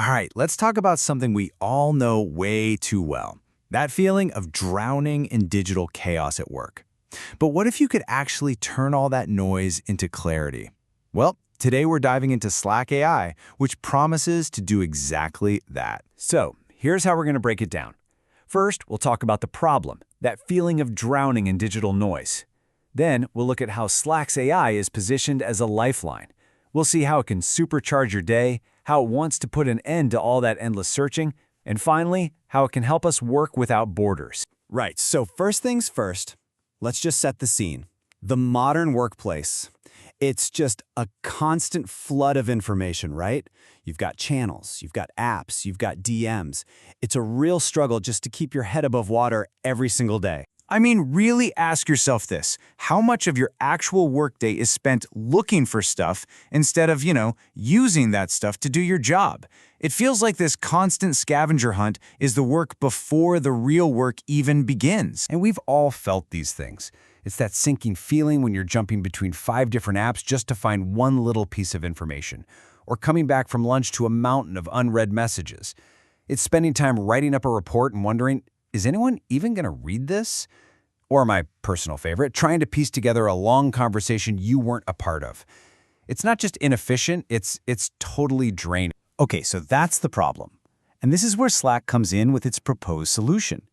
All right, let's talk about something we all know way too well. That feeling of drowning in digital chaos at work. But what if you could actually turn all that noise into clarity? Well, today we're diving into Slack AI, which promises to do exactly that. So, here's how we're going to break it down. First, we'll talk about the problem, that feeling of drowning in digital noise. Then, we'll look at how Slack's AI is positioned as a lifeline. We'll see how it can supercharge your day, how it wants to put an end to all that endless searching, and finally, how it can help us work without borders. Right, so first things first, let's just set the scene. The modern workplace. It's just a constant flood of information, right? You've got channels, you've got apps, you've got DMs. It's a real struggle just to keep your head above water every single day. I mean, really ask yourself this. How much of your actual workday is spent looking for stuff instead of, using that stuff to do your job? It feels like this constant scavenger hunt is the work before the real work even begins. And we've all felt these things. It's that sinking feeling when you're jumping between 5 different apps just to find one little piece of information, or coming back from lunch to a mountain of unread messages. It's spending time writing up a report and wondering, is anyone even going to read this? Or my personal favorite, trying to piece together a long conversation you weren't a part of. It's not just inefficient, it's totally draining. Okay, so that's the problem. And this is where Slack comes in with its proposed solution.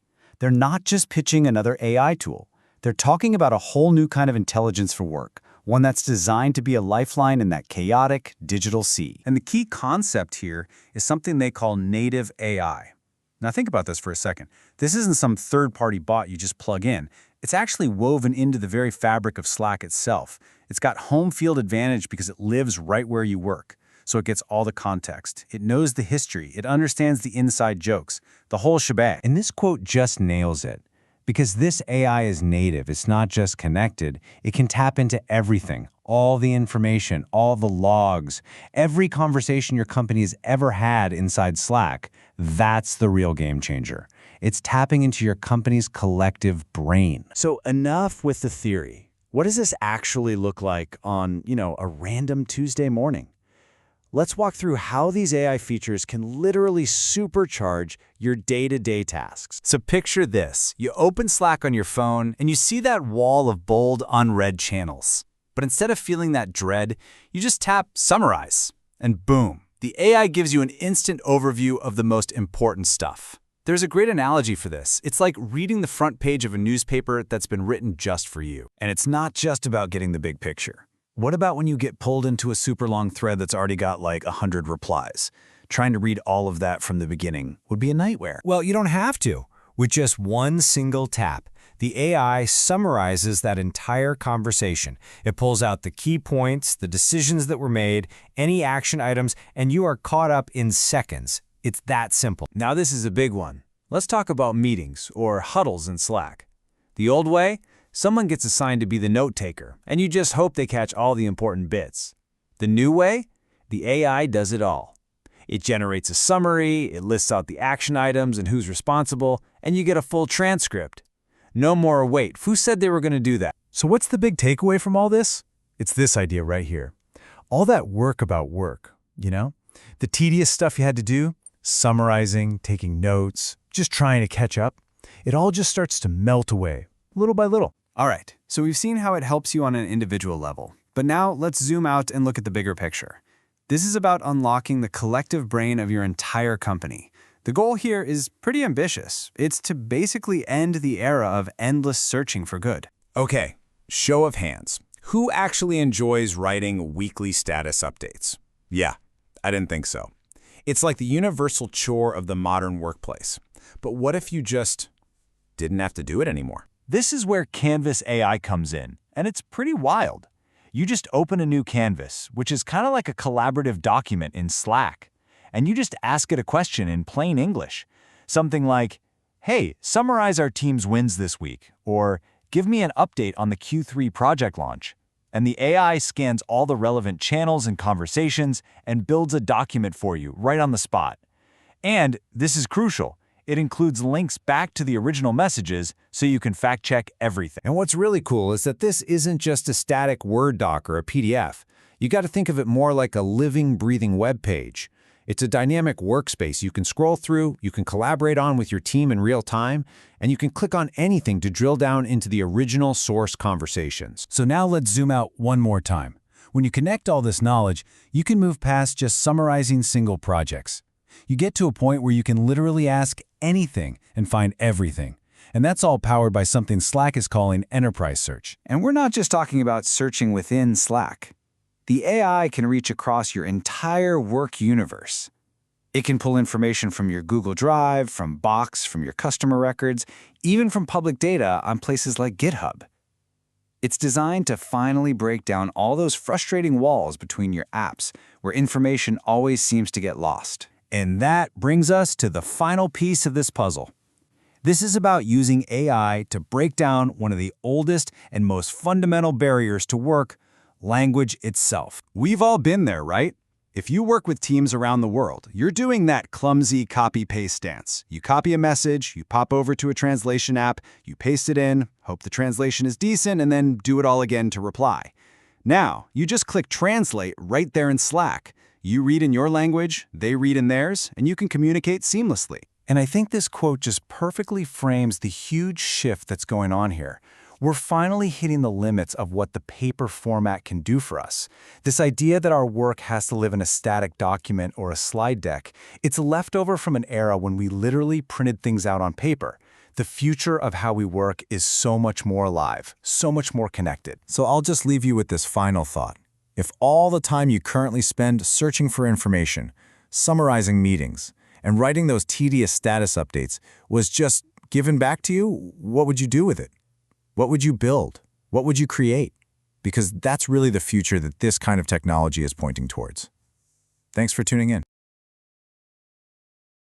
They're not just pitching another AI tool. They're talking about a whole new kind of intelligence for work, one that's designed to be a lifeline in that chaotic digital sea. And the key concept here is something they call native AI. Now think about this for a second. This isn't some third-party bot you just plug in. It's actually woven into the very fabric of Slack itself. It's got home field advantage because it lives right where you work. So it gets all the context. It knows the history. It understands the inside jokes, the whole shebang. And this quote just nails it. Because this AI is native, it's not just connected, it can tap into everything, all the information, all the logs, every conversation your company has ever had inside Slack. That's the real game changer. It's tapping into your company's collective brain. So enough with the theory. What does this actually look like on, a random Tuesday morning? Let's walk through how these AI features can literally supercharge your day-to-day tasks. So picture this. You open Slack on your phone and you see that wall of bold, unread channels. But instead of feeling that dread, you just tap Summarize, and boom, the AI gives you an instant overview of the most important stuff. There's a great analogy for this. It's like reading the front page of a newspaper that's been written just for you. And it's not just about getting the big picture. What about when you get pulled into a super long thread that's already got like 100 replies? Trying to read all of that from the beginning would be a nightmare. Well, you don't have to. With just one single tap, the AI summarizes that entire conversation. It pulls out the key points, the decisions that were made, any action items, and you are caught up in seconds. It's that simple. Now this is a big one. Let's talk about meetings or huddles in Slack. The old way? Someone gets assigned to be the note taker, and you just hope they catch all the important bits. The new way? The AI does it all. It generates a summary, it lists out the action items and who's responsible, and you get a full transcript. No more wait. Who said they were going to do that? So what's the big takeaway from all this? It's this idea right here. All that work about work, the tedious stuff you had to do, summarizing, taking notes, just trying to catch up, it all just starts to melt away, little by little. All right, so we've seen how it helps you on an individual level. But now let's zoom out and look at the bigger picture. This is about unlocking the collective brain of your entire company. The goal here is pretty ambitious. It's to basically end the era of endless searching for good. Okay, show of hands. Who actually enjoys writing weekly status updates? Yeah, I didn't think so. It's like the universal chore of the modern workplace. But what if you just didn't have to do it anymore? This is where Canvas AI comes in, and it's pretty wild. You just open a new canvas, which is kind of like a collaborative document in Slack, and you just ask it a question in plain English. Something like, hey, summarize our team's wins this week, or give me an update on the Q3 project launch. And the AI scans all the relevant channels and conversations and builds a document for you right on the spot. And this is crucial. It includes links back to the original messages so you can fact-check everything. And what's really cool is that this isn't just a static Word doc or a PDF. You got to think of it more like a living, breathing web page. It's a dynamic workspace you can scroll through, you can collaborate on with your team in real time, and you can click on anything to drill down into the original source conversations. So now let's zoom out one more time. When you connect all this knowledge, you can move past just summarizing single projects. You get to a point where you can literally ask anything and find everything. And that's all powered by something Slack is calling enterprise search. And we're not just talking about searching within Slack. The AI can reach across your entire work universe. It can pull information from your Google Drive, from Box, from your customer records, even from public data on places like GitHub. It's designed to finally break down all those frustrating walls between your apps where information always seems to get lost. And that brings us to the final piece of this puzzle. This is about using AI to break down one of the oldest and most fundamental barriers to work, language itself. We've all been there, right? If you work with teams around the world, you're doing that clumsy copy-paste dance. You copy a message, you pop over to a translation app, you paste it in, hope the translation is decent, and then do it all again to reply. Now, you just click Translate right there in Slack. You read in your language, they read in theirs, and you can communicate seamlessly. And I think this quote just perfectly frames the huge shift that's going on here. We're finally hitting the limits of what the paper format can do for us. This idea that our work has to live in a static document or a slide deck, it's leftover from an era when we literally printed things out on paper. The future of how we work is so much more alive, so much more connected. So I'll just leave you with this final thought. If all the time you currently spend searching for information, summarizing meetings, and writing those tedious status updates was just given back to you, what would you do with it? What would you build? What would you create? Because that's really the future that this kind of technology is pointing towards. Thanks for tuning in.